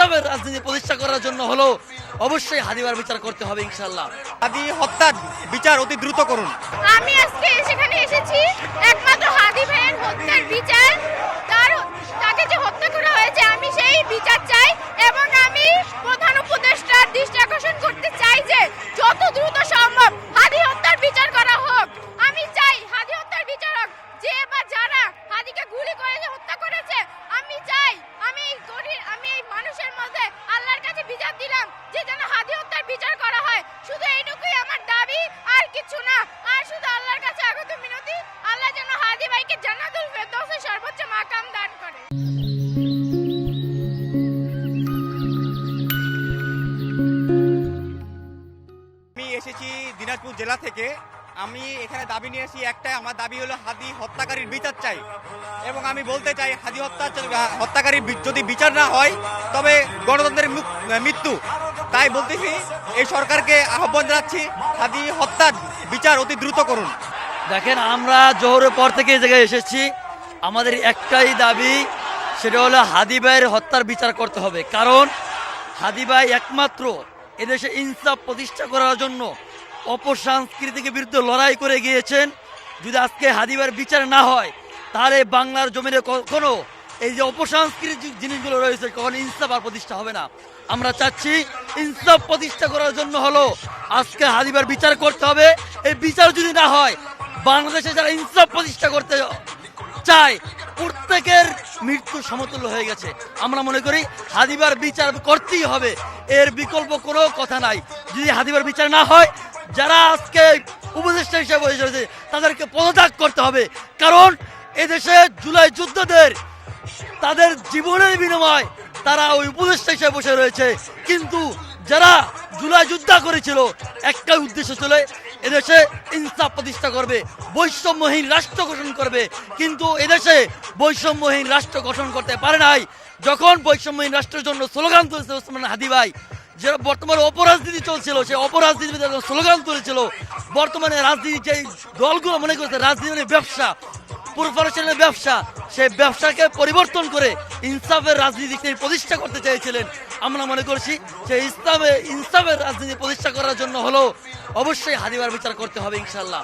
ইনসাফের রাজনীতি প্রতিষ্ঠা করার জন্য হলো অবশ্যই হাদিবার বিচার করতে হবে ইনশাআল্লাহ। হাদি হত্যার বিচার অতি দ্রুত করুন। আমি আজকে সেখানে এসেছি একমাত্র হাদি ভাইয়ের হত্যার বিচার, তাকে যে হত্যা করা হয়েছে আমি সেই বিচার চাই এবং আমি প্রধান উপদেষ্টার দৃষ্টি আকর্ষণ করতে চাই যে যত দ্রুত সম্ভব হাদি হত্যার বিচার করা হোক। আমি চাই হাদি হত্যার বিচার হোক, যে বা যারা হাদিকে গুলি করে হত্যা করেছে আমি চাই, আমি এই মানুষের মধ্যে আল্লাহর কাছে বিচার দিলাম যে যেন হাদি হত্যার বিচার করা হয়। শুধু এইটুকুই আমার দাবি, আর কিছু না। আর শুধু আল্লাহর কাছে আগত মিনতি, আল্লাহ যেন হাদি ভাইকে জান্নাতুল ফেরদৌসের সর্বোচ্চ মাকাম দান করে। আমি এসেছি দিনাজপুর জেলা থেকে। আমি এখানে দাবি নিয়ে এসেছি একটাই, আমার দাবি হলো হাদি হত্যাকারীর বিচার চাই। এবং আমি বলতে চাই হাদি হত্যাকারীর যদি বিচার না হয় তবে গণতন্ত্রের মৃত্যু। তাই বলতেছি এই সরকারকে আহ্বান জানাচ্ছি হাদি হত্যার বিচার অতি দ্রুত করুন। দেখেন, আমরা জোহরের পর থেকে এই জায়গায় এসেছি, আমাদের একটাই দাবি, সেটা হলো হাদি ভাইয়ের হত্যার বিচার করতে হবে। কারণ হাদি ভাই একমাত্র এদেশে ইনসাফ প্রতিষ্ঠা করার জন্য অপসংস্কৃতিকে বিরুদ্ধে লড়াই করে গিয়েছেন। যদি আজকে হাদি ভাইয়ের বিচার না হয় তাহলে বাংলার জমিনে কখনো এই যে অপসংস্কৃতিক জিনিসগুলো রয়েছে কখনো ইনসাফ আর প্রতিষ্ঠা হবে না। আমরা চাচ্ছি ইনসাফ প্রতিষ্ঠা করার জন্য হলো আজকে হাদি ভাইয়ের বিচার করতে হবে। এই বিচার যদি না হয় বাংলাদেশে যারা ইনসাফ প্রতিষ্ঠা করতে চায় প্রত্যেকের মৃত্যু সমতুল্য হয়ে গেছে। আমরা মনে করি হাদিবার বিচার করতেই হবে, এর বিকল্প কোনো কথা নাই। যদি হাদিবার বিচার না হয় যারা আজকে উপদেষ্টা হিসেবে বসে রয়েছে তাদেরকে পদত্যাগ করতে হবে। কারণ এদেশে জুলাই যোদ্ধাদের তাদের জীবনের বিনিময় তারা ওই উপদেষ্টা হিসেবে বসে রয়েছে, কিন্তু যারা জুলাই যোদ্ধা করেছিল একটাই উদ্দেশ্য ছিল এদেশে ইনসাফ প্রতিষ্ঠা করবে, বৈষম্যহীন রাষ্ট্র গঠন করবে। কিন্তু এদেশে বৈষম্যহীন রাষ্ট্র গঠন করতে পারে নাই। যখন বৈষম্যহীন রাষ্ট্রের জন্য স্লোগান তুলেছে ওসমান হাদি ভাই, যে বর্তমানে অপরাজনীতি চলছিল, সেই অপরাজনীতির স্লোগান তুলেছিল। বর্তমানে রাজনীতি যে দলগুলো মনে করছে রাজনীতি মানে ব্যবসা, প্রফেশনাল ব্যবসা, সেই ব্যবসাকে পরিবর্তন করে ইনসাফের রাজনীতি তিনি প্রতিষ্ঠা করতে চেয়েছিলেন। আমরা মনে করছি যে ইনসাফের রাজনীতি প্রতিষ্ঠা করার জন্য হলো অবশ্যই হাদিবার বিচার করতে হবে ইনশাআল্লাহ।